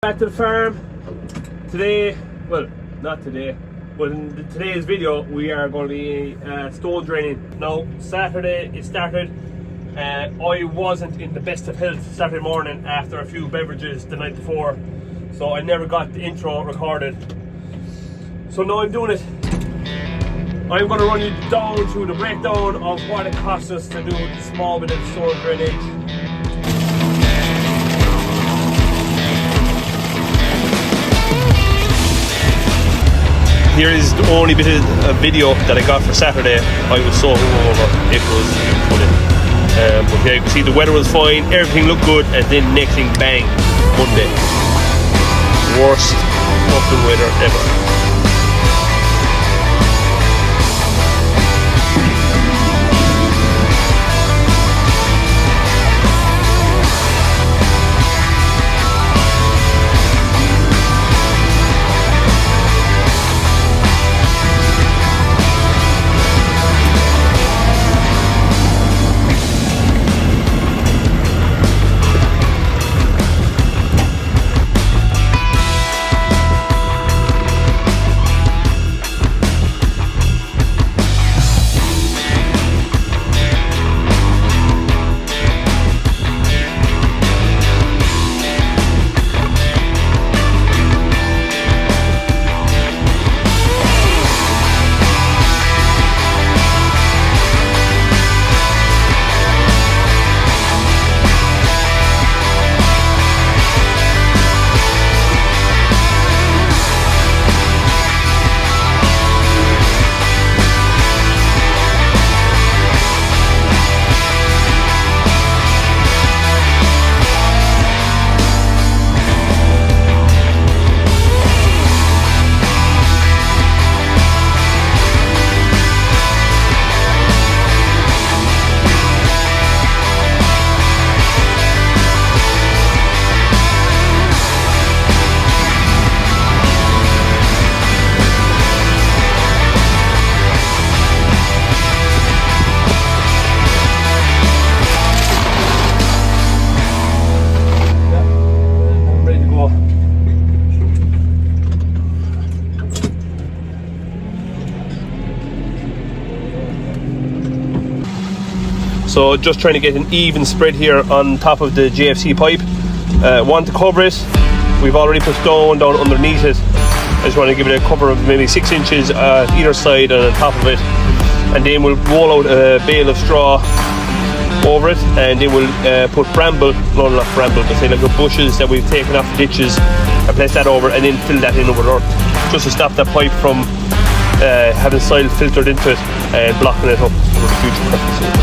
Back to the farm today. Well, not today, but in today's video we are going to be stone draining. Now Saturday it started. I wasn't in the best of health Saturday morning after a few beverages the night before, so I never got the intro recorded. So now I'm doing it. I'm going to run you down through the breakdown of what it costs us to do a small bit of stone drainage. Here is the only bit of a video that I got for Saturday. I was so hungover, it was funny. But yeah, you can see the weather was fine, everything looked good, and then next thing, bang, Monday. Worst fucking weather ever. So just trying to get an even spread here on top of the JFC pipe. Want to cover it. We've already put stone down underneath it. I just want to give it a cover of maybe 6 inches either side and on top of it. And then we'll roll out a bale of straw over it, and then we'll put bramble, no not bramble, but say like the bushes that we've taken off the ditches, and place that over, and then fill that in with earth, just to stop that pipe from having soil filtered into it and blocking it up for the future purposes.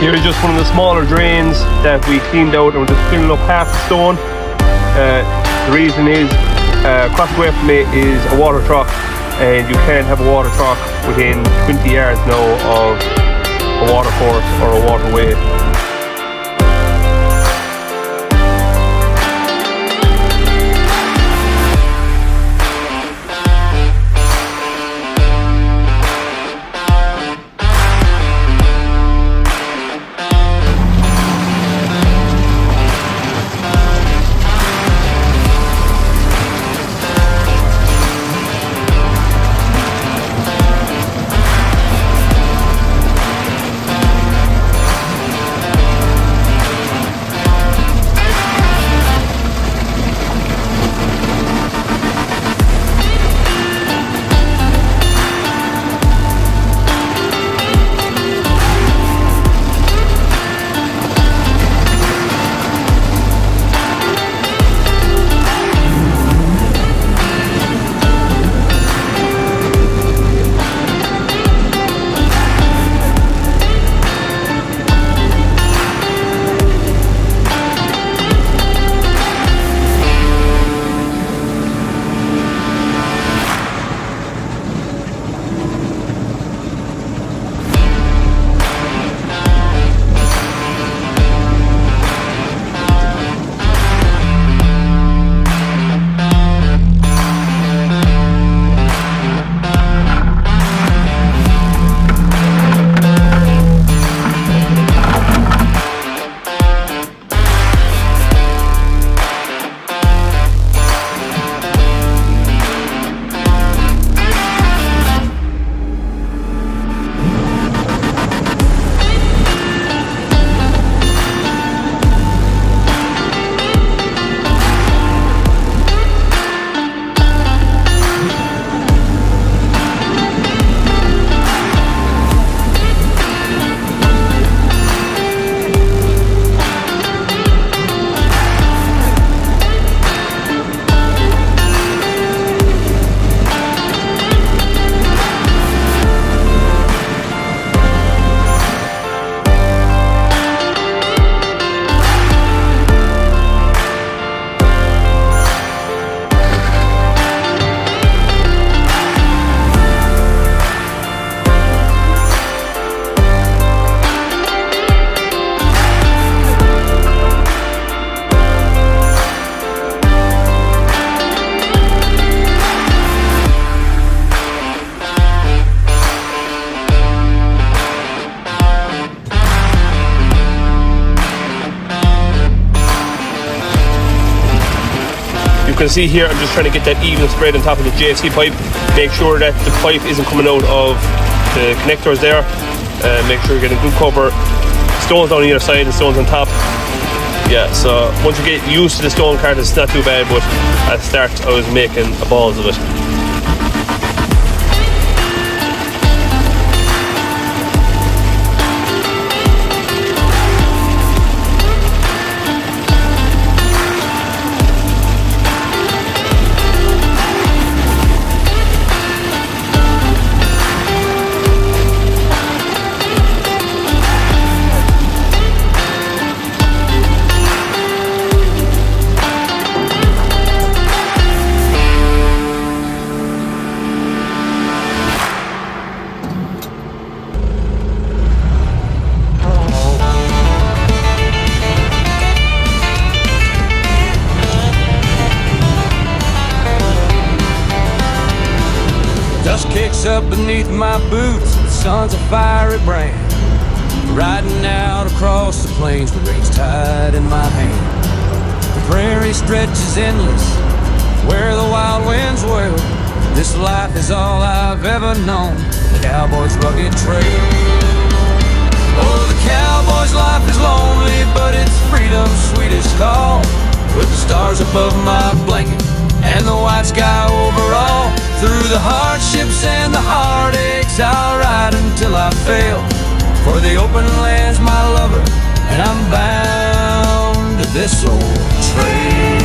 Here is just one of the smaller drains that we cleaned out, and we're just filling up half the stone. The reason is, across the way from me is a water truck, and you can't have a water truck within 20 yards now of a water course or a waterway. can see here, I'm just trying to get that even spread on top of the JFC pipe. Make sure that the pipe isn't coming out of the connectors there. Make sure you're getting good cover. Stones on either side and stones on top. Yeah, so once you get used to the stone cart, it's not too bad, but at the start I was making a balls of it. Dust kicks up beneath my boots, the sun's a fiery brand. Riding out across the plains with reins tied in my hand. The prairie stretches endless, where the wild winds wail. This life is all I've ever known, the cowboy's rugged trail. Oh, the cowboy's life is lonely, but it's freedom's sweetest call. With the stars above my blanket and the white sky over all. Through the hardships and the heartaches, I'll ride until I fail. For the open land's my lover, and I'm bound to this old trail.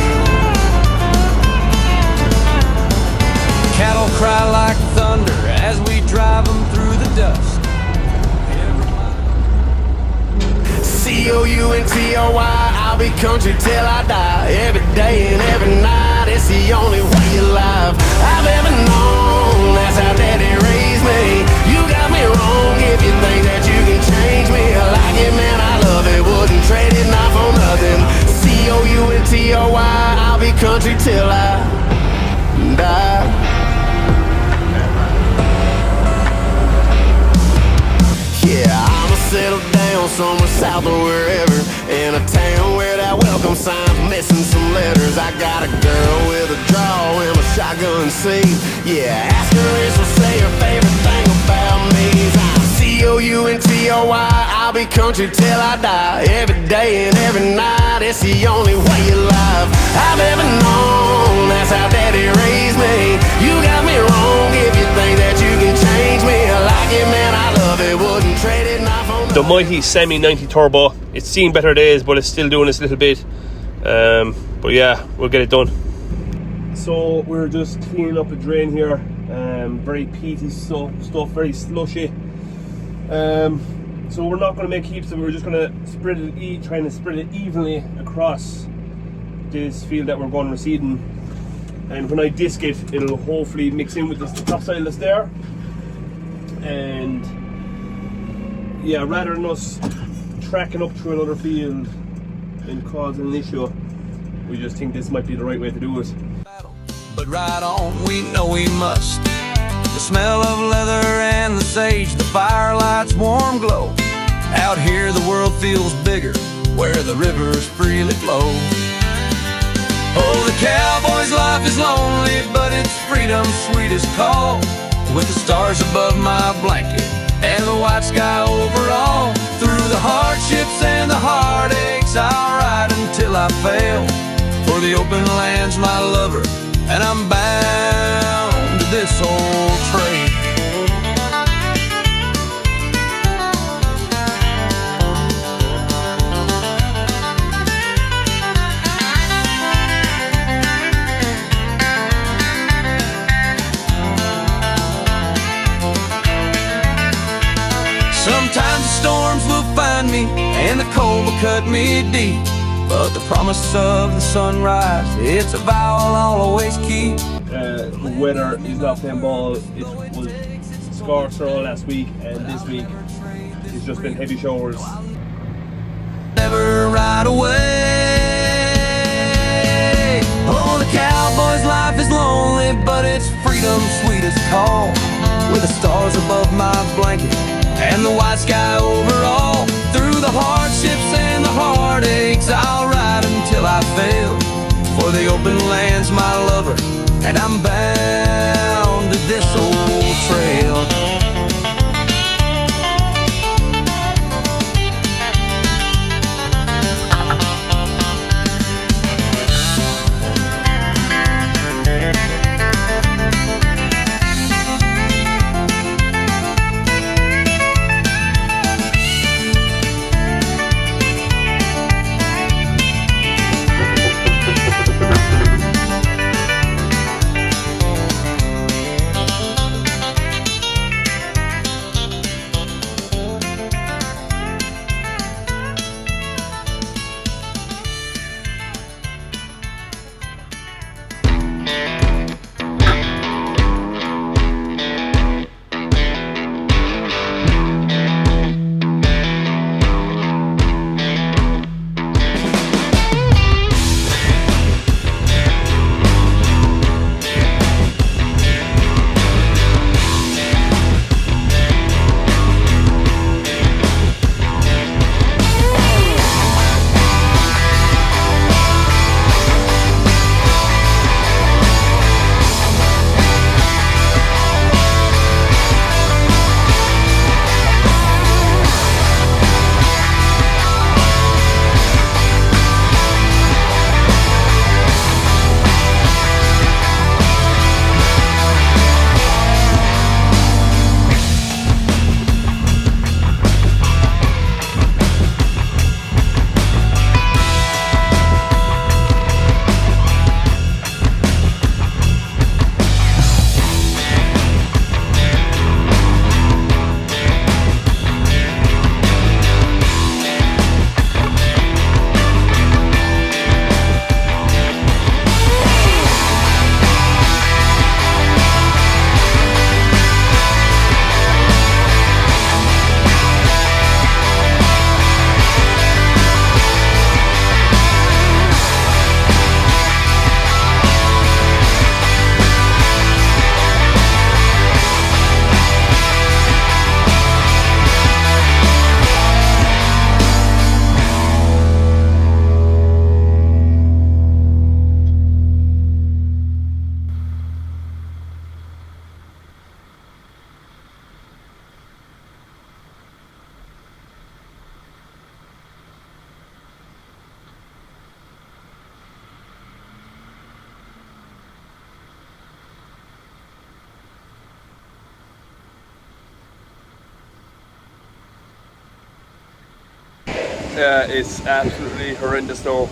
Cattle cry like thunder as we drive them through the dust. C-O-U-N-T-O-Y, I'll be country till I die. Every day and every night, it's the only way alive I've ever known. That's how daddy raised me. You got me wrong if you think that you can change me. I like it, man, I love it, wouldn't trade it, not for nothing. C-O-U-N-T-O-Y, I'll be country till I die. Yeah, I'ma settle down somewhere south or wherever, in a town where that welcome sign's missing some letters. I got a girl with a draw and a shotgun seat. Yeah, ask her and she'll say her favorite thing about me is I'm C-O-U-N-T-O-Y, I'll be country till I die. Every day and every night, it's the only way alive I've ever known. That's how daddy raised me. You got me wrong if you think that you can change me. I like it, man, I love it, wouldn't trade it, not for The mighty Semi 90 Turbo. It's seen better days, but it's still doing its little bit. But yeah, we'll get it done. So we're just cleaning up a drain here. Very peaty stuff, very slushy. So we're not going to make heaps of it. We're just going to spread it, trying to spread it evenly across this field that we're going reseeding. And when I disc it, it'll hopefully mix in with this topsoil that's there. And yeah, rather than us tracking up through another field and causing an issue, we just think this might be the right way to do it. But right on, we know we must. The smell of leather and the sage, the firelight's warm glow. Out here the world feels bigger, where the rivers freely flow. Oh, the cowboy's life is lonely, but it's freedom's sweetest call. With the stars above my blanket and the white sky over all. Through the hardships and the heartaches, I'll ride until I fail. For the open land's my lover, and I'm bound to this old trail. Sometimes the storms will find me and the cold will cut me deep, but the promise of the sunrise, it's a vow I'll always keep. The weather is not playing ball. It was scorched all last week, and this week it's just been heavy showers. Never right away. Oh, the cowboy's life is lonely, but it's freedom's sweetest call. With the stars above my blanket and the white sky over all. Through the hardships and the heartaches, I'll ride until I fail. For the open land's my and I'm bound to this old trail. It's absolutely horrendous now.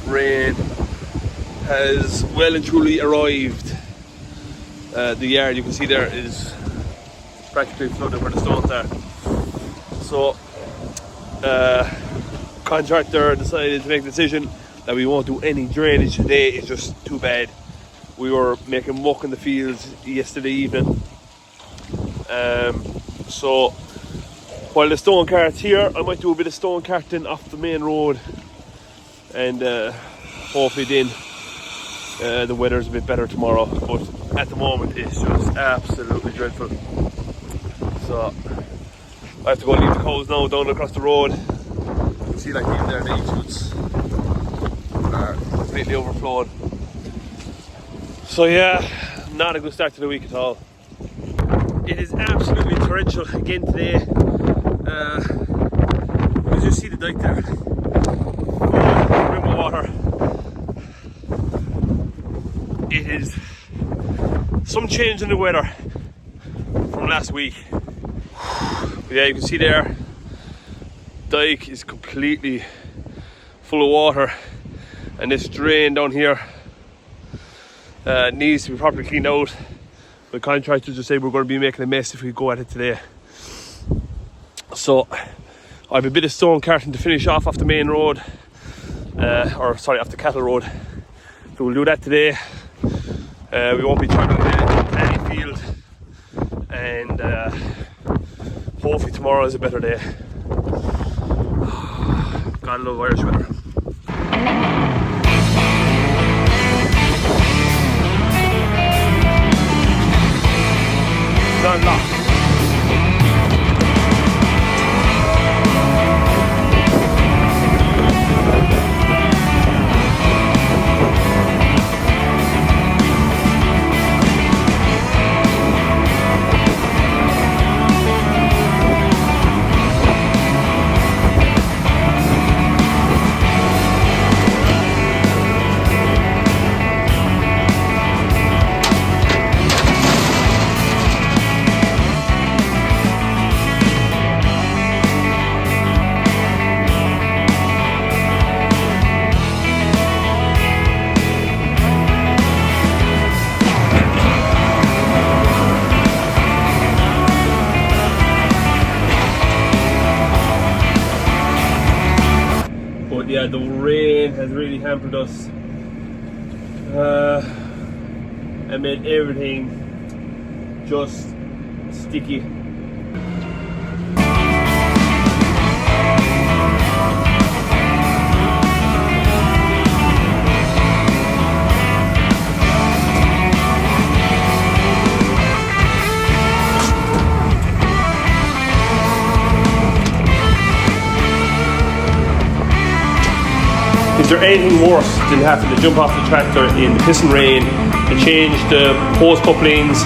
Rain has well and truly arrived. The yard you can see there is practically flooded where the stones are. So contractor decided to make the decision that we won't do any drainage today. It's just too bad. We were making muck in the fields yesterday evening. So while the stone cart's here, I might do a bit of stone carting off the main road, and hopefully then the weather's a bit better tomorrow. But at the moment it's just absolutely dreadful. So I have to go leave the cows now down across the road. You can see like even there the e-chutes are completely overflowed. So yeah, not a good start to the week at all. It is absolutely torrential again today. You just see the dike there, rim of water. It is some change in the weather from last week. But yeah, you can see there, dike is completely full of water, and this drain down here needs to be properly cleaned out. The contractor just said we're going to be making a mess if we go at it today. So I have a bit of stone carting to finish off the main road, off the cattle road. So we'll do that today. We won't be travelling into any field, and hopefully tomorrow is a better day. Gotta love Irish weather. It's unlocked. rain has really hampered us and made everything just sticky. Is there anything worse than having to jump off the tractor in the pissing rain and change the hose couplings,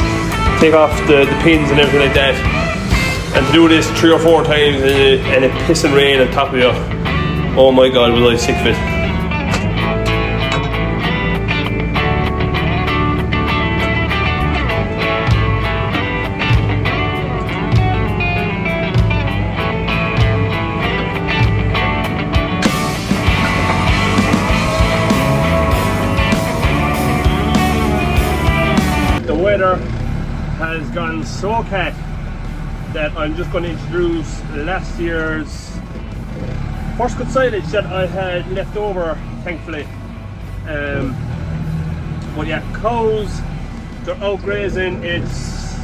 take off the pins and everything like that, and to do this 3 or 4 times in a pissing rain on top of you? Oh my God, was I sick of it. Has gone so cat that I'm just going to introduce last year's first cut silage that I had left over, thankfully. But yeah, cows, they're out grazing. It's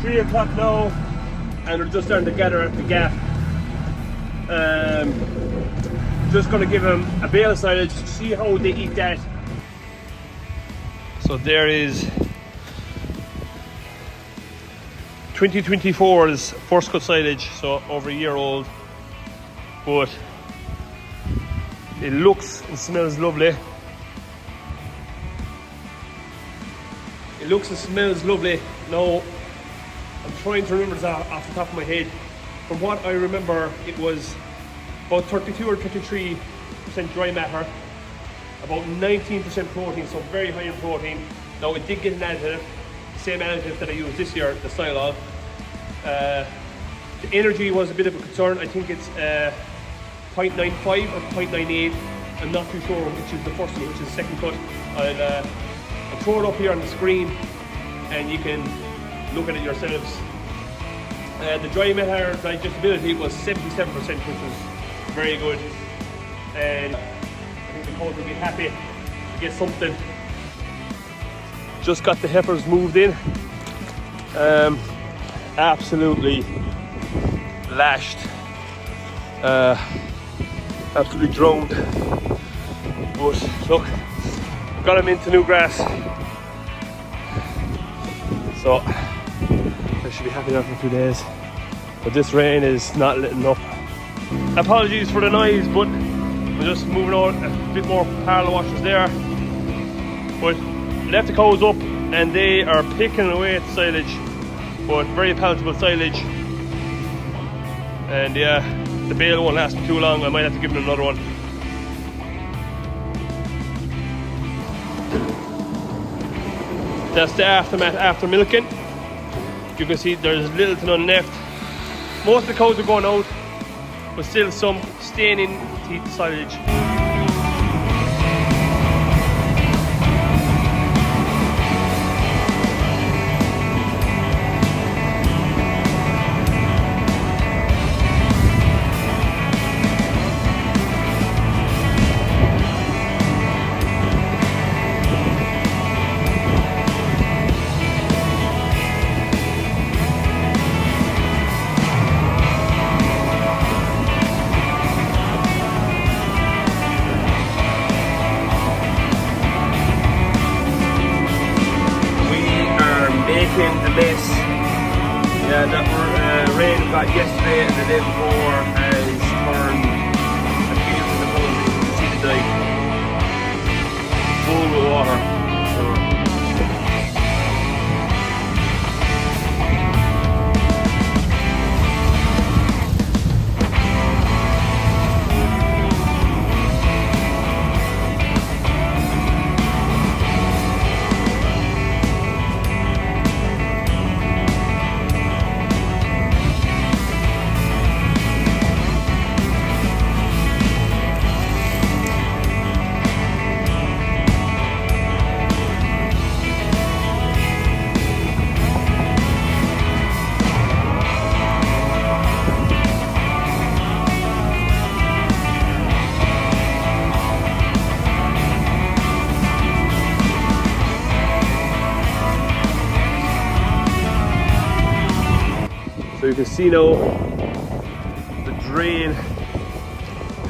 3 o'clock now and they're just starting to gather at the gap. Just going to give them a bale of silage, see how they eat that. So there is 2024's first cut silage, so over a year old, but it looks and smells lovely. It looks and smells lovely. Now, I'm trying to remember this off the top of my head. From what I remember, it was about 32 or 33% dry matter, about 19% protein, so very high in protein. Now, it did get an additive, same additive that I used this year, the Stylol. The energy was a bit of a concern. I think it's 0.95 or 0.98. I'm not too sure which is the first one, which is the second cut. I'll throw it up here on the screen and you can look at it yourselves. The dry matter digestibility was 77%, which was very good. And I think the cows will be happy to get something. Just got the heifers moved in. Absolutely lashed, absolutely drowned. But look, got them into new grass, so I should be happy there for 2 days. But this rain is not letting up. Apologies for the noise, but we're just moving on. A bit more parallel washes there. But left the cows up and they are picking away at the silage, but very palatable silage. And yeah, the bale won't last me too long. I might have to give them another one. That's the aftermath after milking. You can see there's little to none left. Most of the cows are going out, but still some staying in to eat the silage. The mess, yeah, that rain we got yesterday and the day before has turned a field in the woods. You can see the dike full with water. you can see now the drain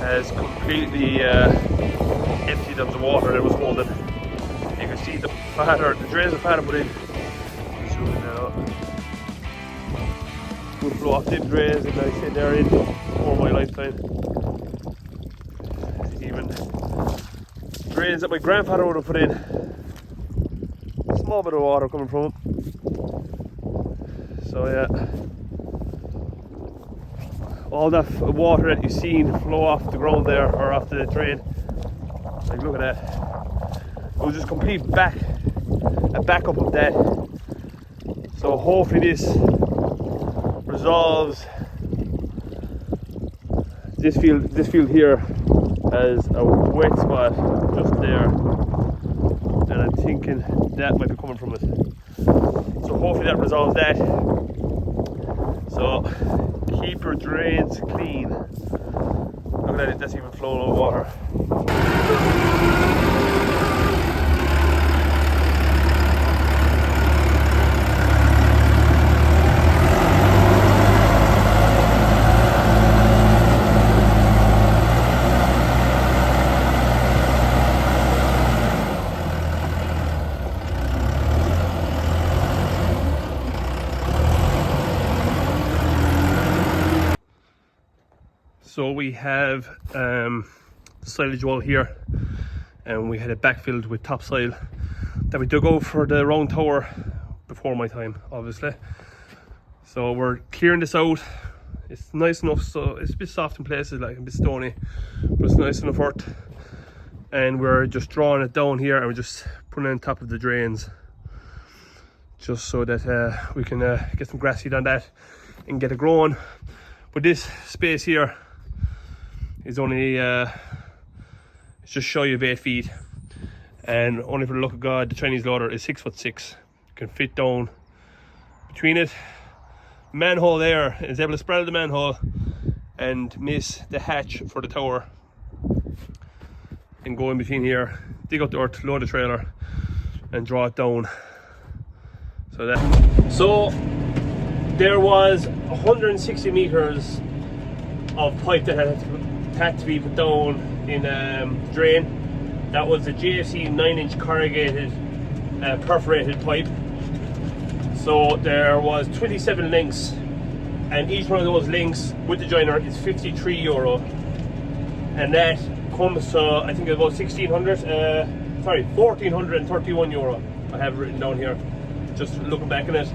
has completely emptied of the water that was holding. You can see the drains are fatter put in. Zoom in now. Would flow off them drains, and like I said, they're in over my lifetime. Even drains that my grandfather would have put in. A small bit of water coming from them. So yeah, all that water that you've seen flow off the ground there, or off the drain, like look at that, it was just complete a backup of that. So hopefully this resolves. This field here has a wet spot just there, and I'm thinking that might be coming from it. So hopefully that resolves that. So keep your drains clean. Look at it, that's even flowing over water. So we have the silage wall here, and we had it backfilled with topsoil that we dug out for the round tower before my time, obviously. So we're clearing this out. It's nice enough, so it's a bit soft in places, like a bit stony, but it's nice enough earth. And we're just drawing it down here, and we're just putting it on top of the drains, just so that we can get some grass seed on that and get it growing. But this space here is only it's just shy of 8 feet, and only for the luck of God the Chinese loader is 6'6". You can fit down between it. Manhole there is able to spread the manhole and miss the hatch for the tower, and go in between here, dig up the earth, load the trailer and draw it down. So there was 160 meters of pipe that had to be put down in drain. That was the GFC 9-inch corrugated perforated pipe. So there was 27 links, and each one of those links with the joiner is €53, and that comes to I think about 1,431 euro. I have it written down here, just looking back on it.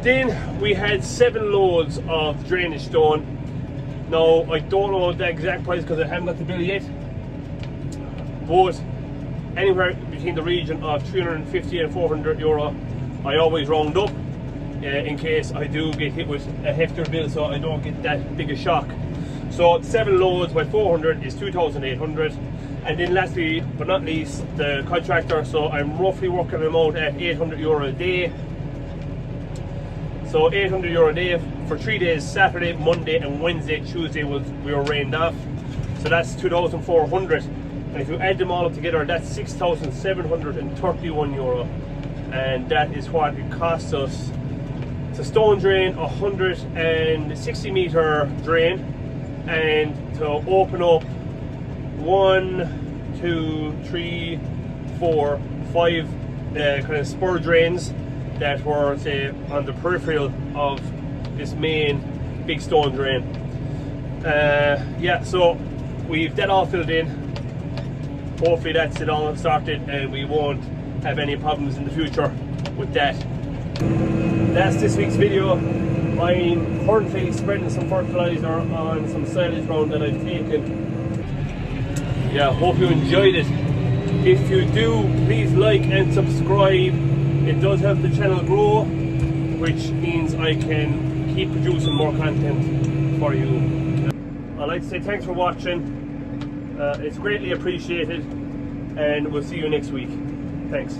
Then we had 7 loads of drainage stone. Now I don't know the exact price because I haven't got the bill yet, but anywhere between the region of 350 and 400 euro. I always round up in case I do get hit with a heftier bill, so I don't get that big a shock. So 7 loads by 400 is 2,800. And then lastly but not least, the contractor. So I'm roughly working them out at 800 euro a day. So 800 euro a day for 3 days: Saturday, Monday and Wednesday. Tuesday we were rained off, so that's 2,400. And if you add them all up together, that's 6,731 euro. And that is what it costs us to stone drain 160 meter drain, and to open up 1, 2, 3, 4, 5 kind of spur drains that were, say, on the peripheral of this main big stone drain. Yeah, so we've that all filled in. Hopefully that's it all started, and we won't have any problems in the future with that. That's this week's video. I'm currently spreading some fertilizer on some silage ground that I've taken. Yeah, hope you enjoyed it. If you do, please like and subscribe. It does help the channel grow, which means I can keep producing more content for you. I'd like to say thanks for watching. It's greatly appreciated, and we'll see you next week. Thanks.